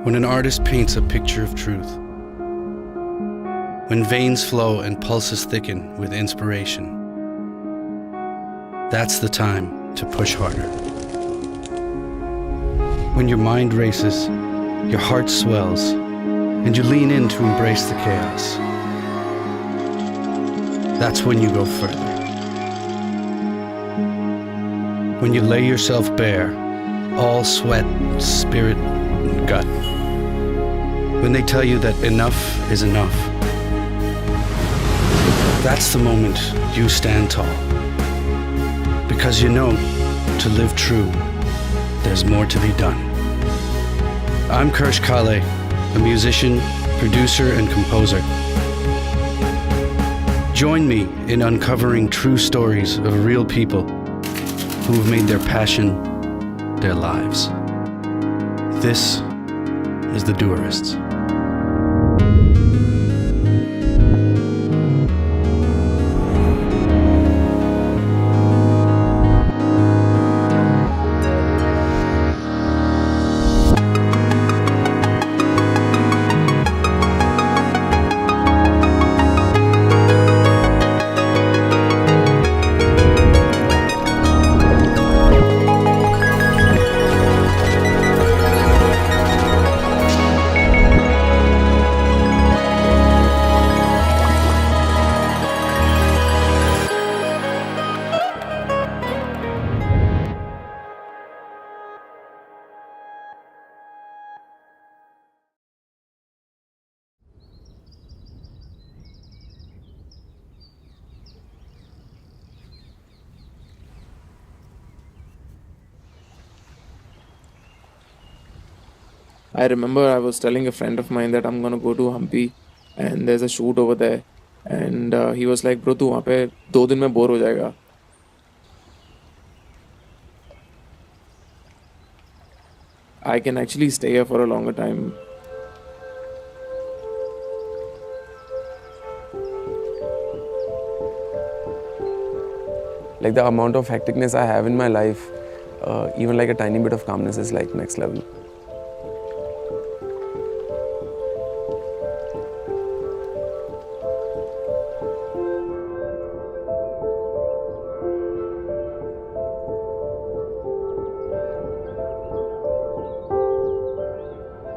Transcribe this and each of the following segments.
When an artist paints a picture of truth, when veins flow and pulses thicken with inspiration, that's the time to push harder. When your mind races, your heart swells, and you lean in to embrace the chaos, that's when you go further. When you lay yourself bare, all sweat, spirit, and gut. When they tell you that enough is enough, that's the moment you stand tall. Because you know, to live true, there's more to be done. I'm Xulaye, a musician, producer, and composer. Join me in uncovering true stories of real people who have made their passion their lives. This is The Duwarists. I remember I was telling a friend of mine that I'm gonna go to Hampi and there's a shoot over there, and he was like, bro, tu वहाँ पे 2 दिन में bore हो जाएगा. I can actually stay here for a longer time. Like the amount of hecticness I have in my life, even like a tiny bit of calmness is like next level.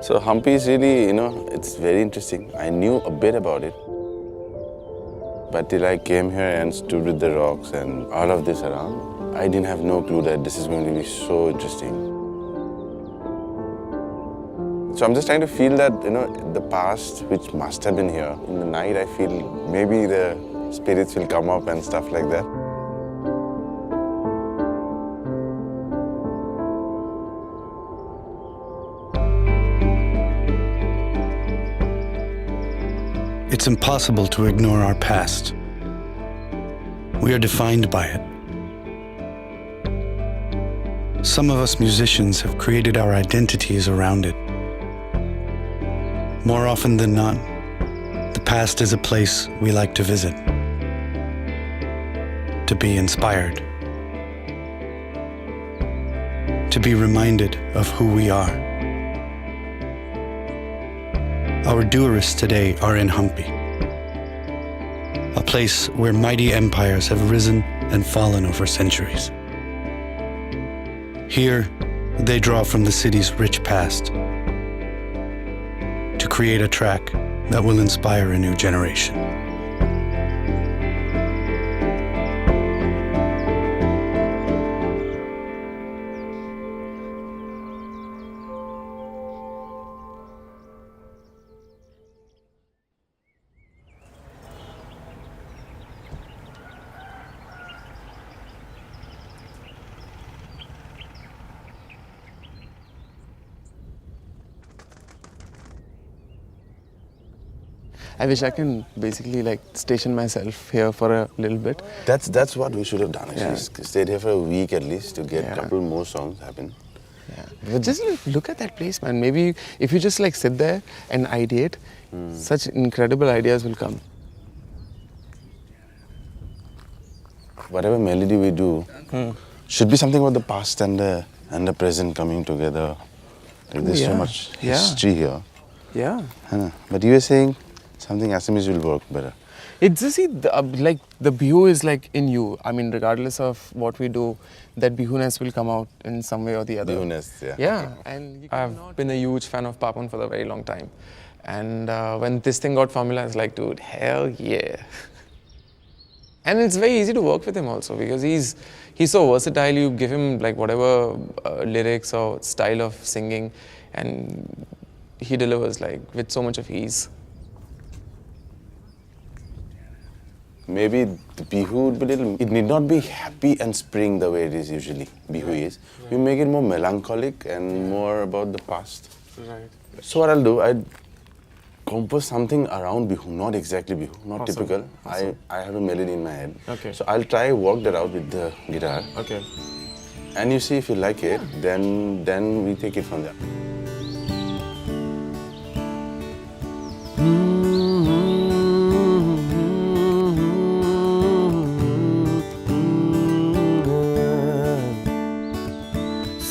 So Hampi is really, it's very interesting. I knew a bit about it. But till I came here and stood with the rocks and all of this around, I didn't have no clue that this is going to be so interesting. So I'm just trying to feel that, the past which must have been here. In the night, I feel maybe the spirits will come up and stuff like that. It's impossible to ignore our past. We are defined by it. Some of us musicians have created our identities around it. More often than not, the past is a place we like to visit, to be inspired, to be reminded of who we are. Our Duwarists today are in Hampi, a place where mighty empires have risen and fallen over centuries. Here, they draw from the city's rich past to create a track that will inspire a new generation. I wish I can basically like station myself here for a little bit. That's what we should have done actually. Yeah. Stayed here for a week at least to get a couple more songs happen. Yeah. But just look at that place, man. Maybe if you just like sit there and ideate, such incredible ideas will come. Whatever melody we do should be something about the past and the present coming together. There's so yeah. much Yeah. history here. Yeah. But you were saying something Assamese will work better. It's just like the bihu is like in you. I mean, regardless of what we do, that bihuness will come out in some way or the other. Bihuness, yeah. Yeah, and I've been a huge fan of Papon for a very long time. And when this thing got formula, I was like, dude, hell yeah. And it's very easy to work with him also because he's so versatile. You give him like whatever lyrics or style of singing, and he delivers like with so much of ease. Maybe the bihu would be little. It need not be happy and spring the way it is usually. Bihu is. We make it more melancholic and more about the past. Right. So what I'll do, I'd compose something around bihu, not exactly bihu, not Awesome. typical. Awesome. I have a melody in my head. Okay. So I'll try work that out with the guitar. Okay. And you see if you like it, then we take it from there.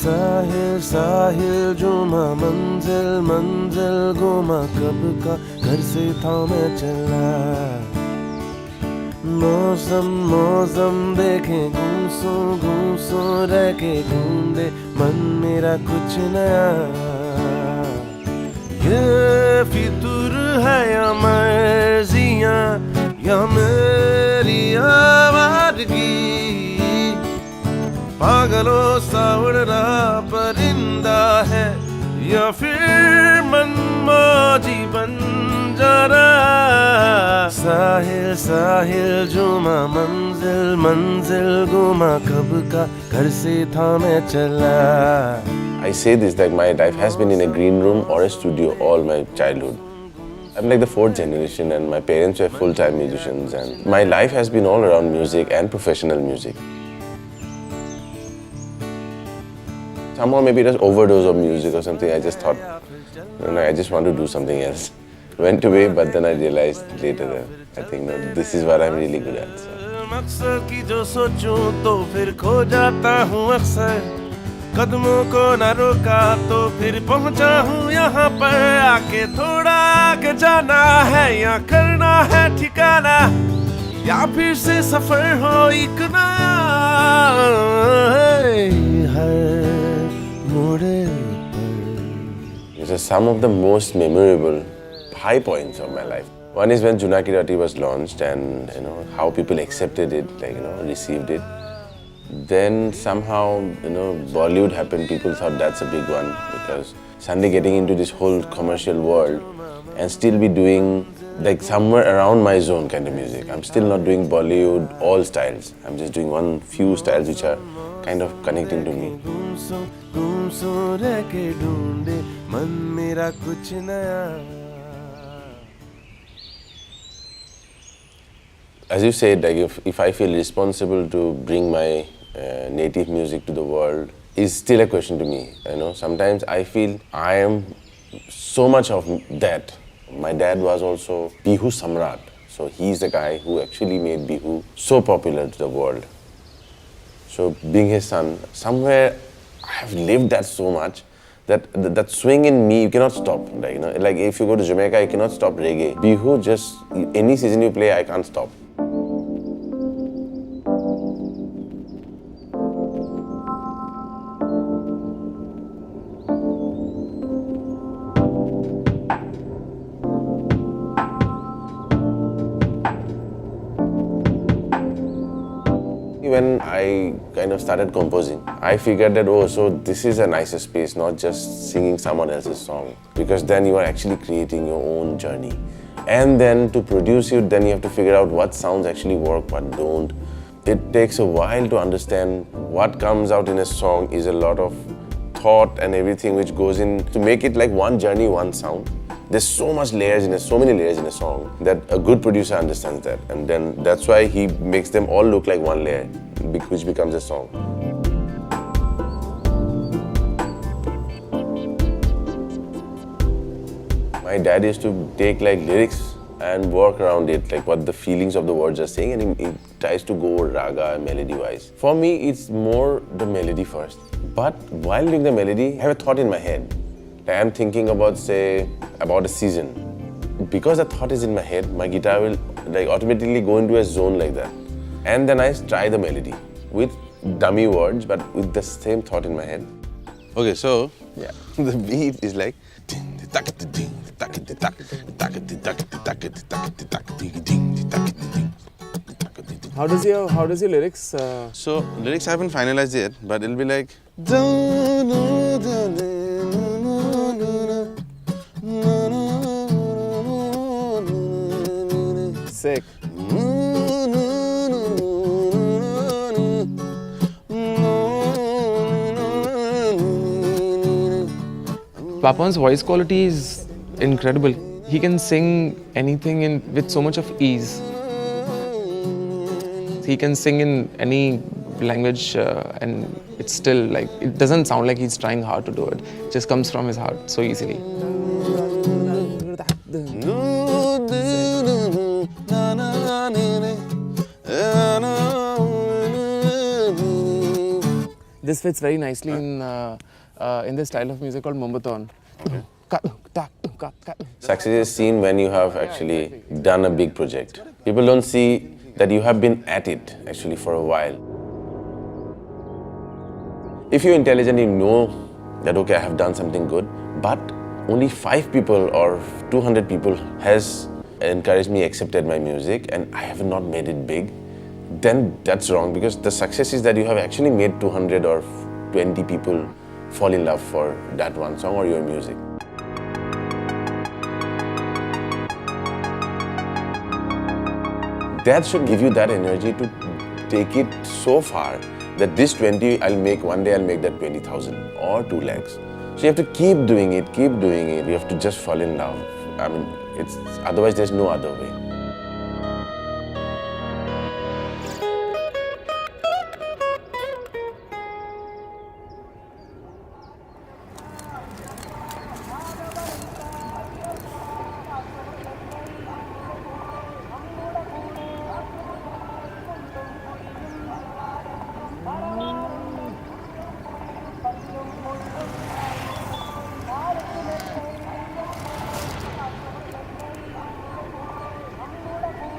साहिल साहिल जुमा मंजिल मंजिल गुमा कब का घर से था मैं चला मौसम मौसम देखे घूमसू रह के ढूंढे मन मेरा कुछ नया ये फितूर है या मर्जियाँ या मेरी आवाज़गी पागलों सा उड़ रहा परिंदा है या फिर मनमौजी बन जा रहा साहिल साहिल जुमा मंजिल मंजिल गुमा कब का घर से था मैं चला I say this that my life has been in a green room or a studio all my childhood. I'm like the fourth generation and my parents were full-time musicians and my life has been all around music and professional music. Somehow maybe it was overdose of music or something. I just thought, no, I just want to do something else. Went away, but then I realized later that I think no, this is what I'm really good at. So. मकसद की जो सोचूं तो फिर खो जाता हूँ अक्सर कदमों को न रोका तो फिर पहुँचा हूँ यहाँ पर आके थोड़ा आगे जाना है या करना है ठिकाना या फिर से सफर हो एक नया हर मोड़े पर These are some of the most memorable high points of my life. One is when Junaki was launched and how people accepted it, received it. Then somehow Bollywood happened. People thought that's a big one because suddenly getting into this whole commercial world and still be doing like somewhere around my zone kind of music. I'm still not doing Bollywood all styles. I'm just doing one few styles which are kind of connecting to me. As you said, like if I feel responsible to bring my native music to the world is still a question to me. Sometimes I feel I am so much of that. My dad was also Bihu Samrat. So he's the guy who actually made Bihu so popular to the world. So being his son, somewhere I have lived that so much that swing in me, you cannot stop. Like if you go to Jamaica, you cannot stop reggae. Bihu, just any season you play, I can't stop. When I kind of started composing, I figured that, so this is a nicer space, not just singing someone else's song. Because then you are actually creating your own journey. And then to produce it, then you have to figure out what sounds actually work, what don't. It takes a while to understand what comes out in a song is a lot of thought and everything which goes in to make it like one journey, one sound. There's so many layers in a song that a good producer understands that. And then that's why he makes them all look like one layer, which becomes a song. My dad used to take like lyrics and work around it, like what the feelings of the words are saying, and he tries to go raga melody-wise. For me, it's more the melody first. But while doing the melody, I have a thought in my head. I am thinking about, say, about a season. Because the thought is in my head, my guitar will like automatically go into a zone like that. And then I try the melody with dummy words, but with the same thought in my head. Okay, so Yeah. the beat is like. How does your lyrics? So lyrics I haven't finalized yet, but it'll be like. Sick. Papon's voice quality is incredible. He can sing anything with so much of ease. He can sing in any language and it's still like, it doesn't sound like he's trying hard to do it. It just comes from his heart so easily. This fits very nicely in this style of music called Mumbaton. Success is seen when you have actually done a big project. People don't see that you have been at it actually for a while. If you're intelligent, you know that okay, I have done something good, but only 5 people or 200 people has encouraged me, accepted my music, and I have not made it big, then that's wrong, because the success is that you have actually made 200 or 20 people fall in love for that one song or your music. That should give you that energy to take it so far that this 20 one day I'll make that 20,000 or 2 lakhs. So you have to keep doing it, keep doing it. You have to just fall in love. I mean, otherwise there's no other way.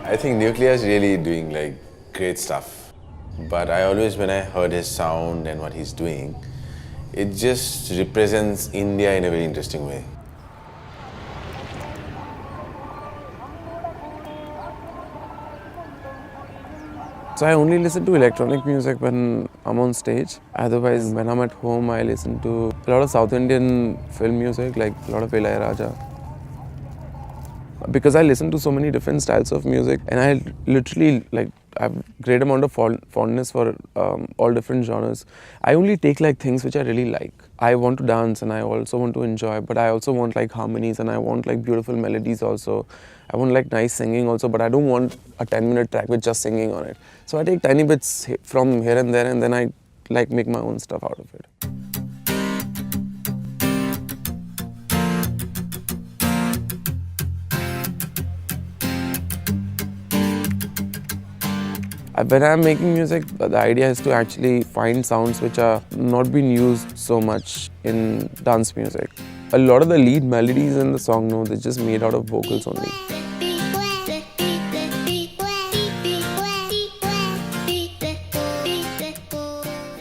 I think Nucleya is really doing like great stuff. But I always, when I heard his sound and what he's doing, it just represents India in a very interesting way. So I only listen to electronic music when I'm on stage. Otherwise, when I'm at home, I listen to a lot of South Indian film music, like a lot of Raja. Because I listen to so many different styles of music, and I literally I have great amount of fondness for all different genres. I only take like things which I really like. I want to dance and I also want to enjoy, but I also want like harmonies and I want like beautiful melodies also. I want like nice singing also, but I don't want a 10-minute track with just singing on it. So I take tiny bits from here and there, and then I like make my own stuff out of it. When I'm making music, the idea is to actually find sounds which are not being used so much in dance music. A lot of the lead melodies in the song, no, they're just made out of vocals only.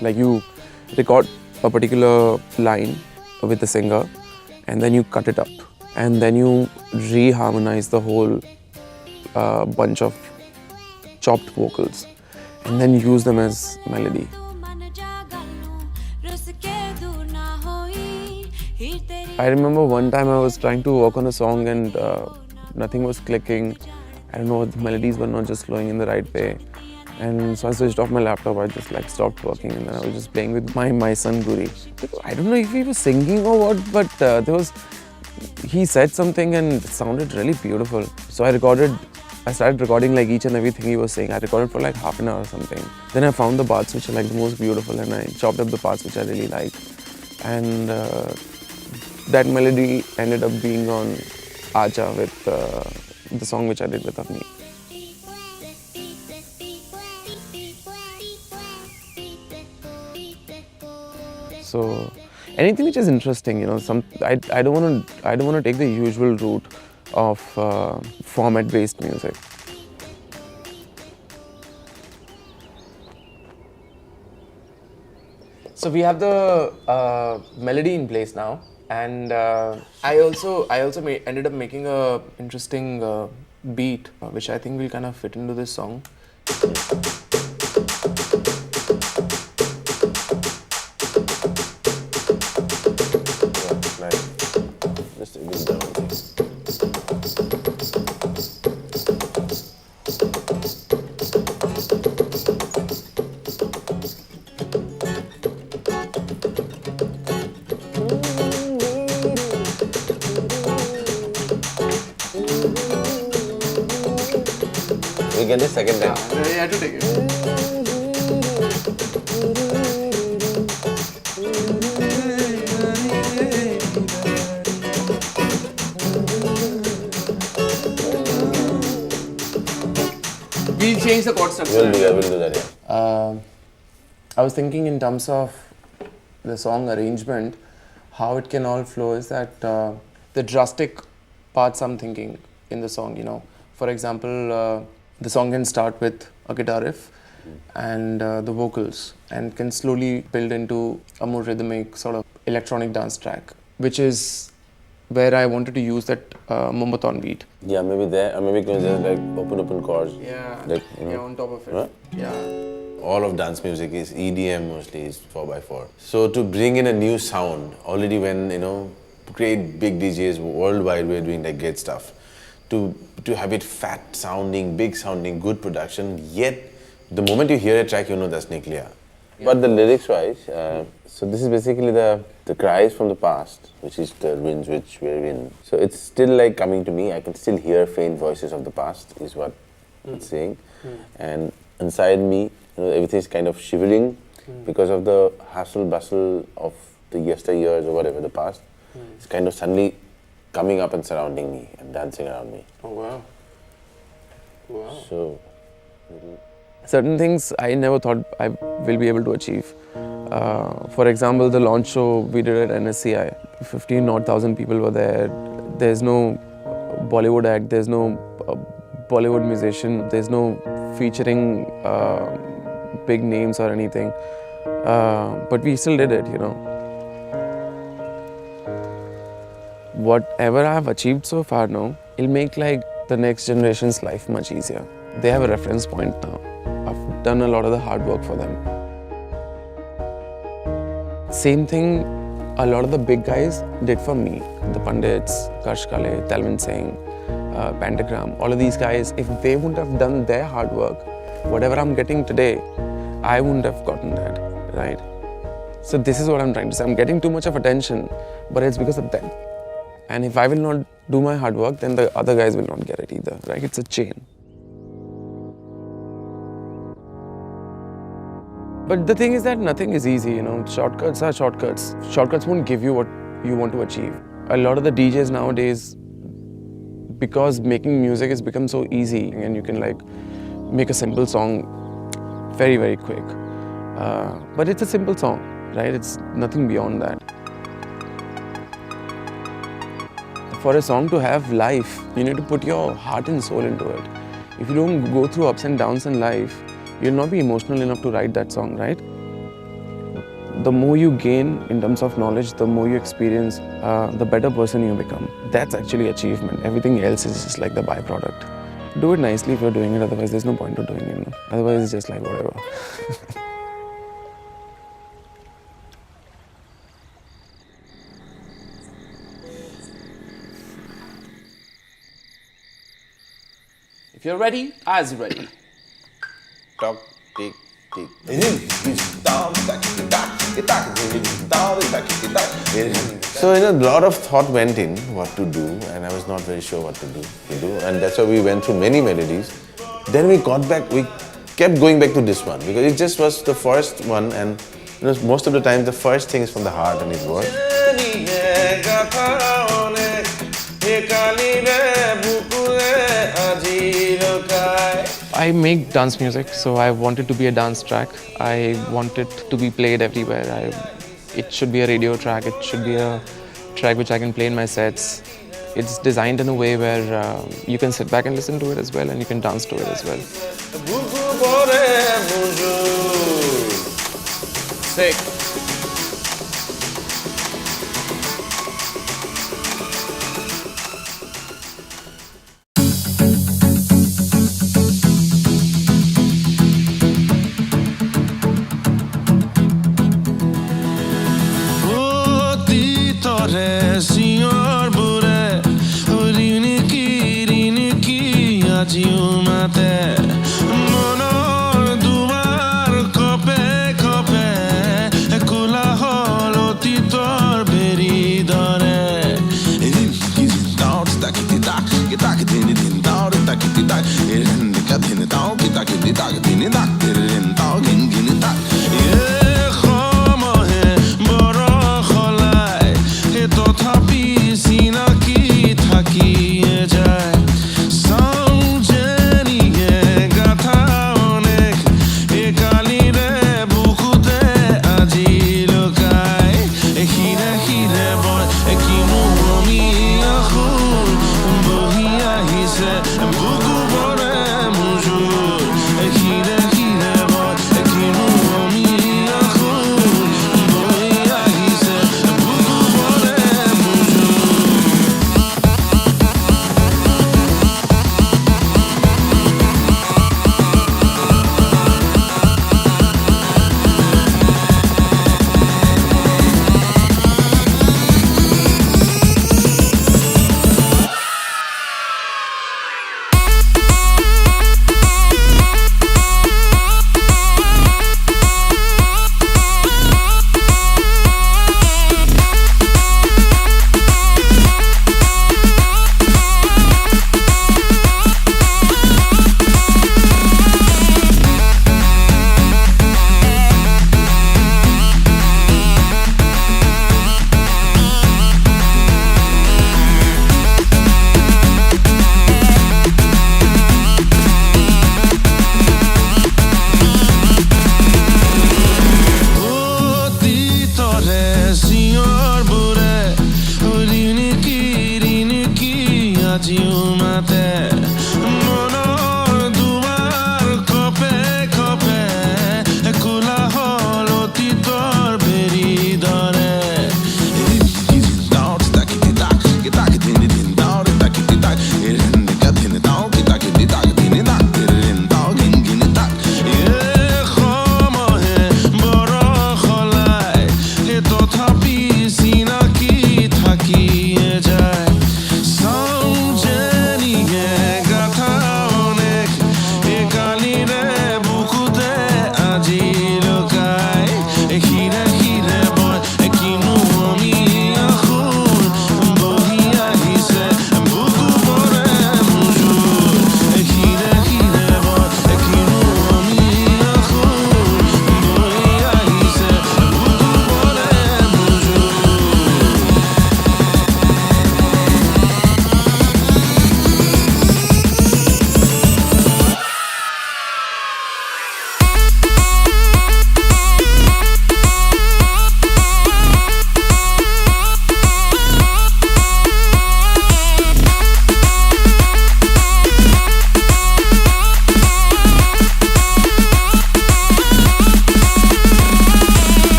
Like you record a particular line with the singer and then you cut it up and then you re-harmonize the whole bunch of chopped vocals and then use them as melody. I remember one time I was trying to work on a song and nothing was clicking. I don't know, the melodies were not just flowing in the right way. And so I switched off my laptop, I just like stopped working and then I was just playing with my son Guri. I don't know if he was singing or what, but he said something and it sounded really beautiful. So I started recording like each and everything he was saying. I recorded for like half an hour or something. Then I found the parts which are like the most beautiful and I chopped up the parts which I really liked. And that melody ended up being on Aaja with the song which I did with Avni. So anything which is interesting, I don't want to take the usual route of format-based music. So we have the melody in place now, and I also ended up making a interesting beat, which I think will kind of fit into this song. Just a bit down. We get the second time. Yeah, I had to take it. We'll change the chord structure. We'll do that, yeah. I was thinking in terms of the song arrangement, how it can all flow is that the drastic parts I'm thinking in the song, For example, the song can start with a guitar riff and the vocals, and can slowly build into a more rhythmic sort of electronic dance track, which is where I wanted to use that Mumbaton beat. Yeah, maybe there, or maybe because there's like open chords. Yeah, Like, on top of it. Huh? Yeah. All of dance music is EDM mostly, is 4x4. So to bring in a new sound, already when, great big DJs worldwide were doing like great stuff, to have it fat sounding, big sounding, good production, yet the moment you hear a track, you know that's Nucleya. Yeah. But the lyrics wise, so this is basically the cries from the past, which is the winds which we're in. So it's still like coming to me, I can still hear faint voices of the past, is what it's saying. And inside me, everything's kind of shivering because of the hustle bustle of the yesteryears or whatever, the past. It's kind of suddenly coming up and surrounding me and dancing around me. Oh, wow. Wow. So, certain things I never thought I will be able to achieve. For example, the launch show we did at NSCI. 15,000 people were there. There's no Bollywood act, there's no Bollywood musician, there's no featuring big names or anything. But we still did it, Whatever I've achieved so far now, it'll make like the next generation's life much easier. They have a reference point now. I've done a lot of the hard work for them. Same thing a lot of the big guys did for me. The Pandits, Kale, Talvin Singh, Pentagram, all of these guys, if they wouldn't have done their hard work, whatever I'm getting today, I wouldn't have gotten that, right? So this is what I'm trying to say. I'm getting too much of attention, but it's because of them. And if I will not do my hard work, then the other guys will not get it either, right? It's a chain. But the thing is that nothing is easy, Shortcuts are shortcuts. Shortcuts won't give you what you want to achieve. A lot of the DJs nowadays, because making music has become so easy and you can like make a simple song very, very quick. But it's a simple song, right? It's nothing beyond that. For a song to have life, you need to put your heart and soul into it. If you don't go through ups and downs in life, you'll not be emotional enough to write that song, right? The more you gain in terms of knowledge, the more you experience, the better person you become. That's actually achievement. Everything else is just like the byproduct. Do it nicely if you're doing it, otherwise there's no point of doing it. Otherwise it's just like whatever. If you're ready, I's ready. talk, tick, tick. So a lot of thought went in what to do, and I was not very sure what to do, and that's why we went through many melodies. Then we got back, we kept going back to this one because it just was the first one, and most of the time the first thing is from the heart and it was. Jeniye, gatha, onek, kalire, bukute, aaji, lukai. I make dance music, so I want it to be a dance track. I want it to be played everywhere. it should be a radio track, it should be a track which I can play in my sets. It's designed in a way where you can sit back and listen to it as well, and you can dance to it as well. Sick. Otitar, siyor, bure, riniki, aaiji, maate, monor, duwar, kope, kulahol, otitar, bedhi, dhare. Xomoye, boron, xulaye, tothapi, sinaki, thakiye jay. Jeniye, gatha, onek, kalire, bukute, aaji, lukai. Xire boy, xomoye, bohi ahise, bukute, monor. Xire boy, xomoye, bohi ahise, bukute, siyor, bure, riniki, aaiji, maate.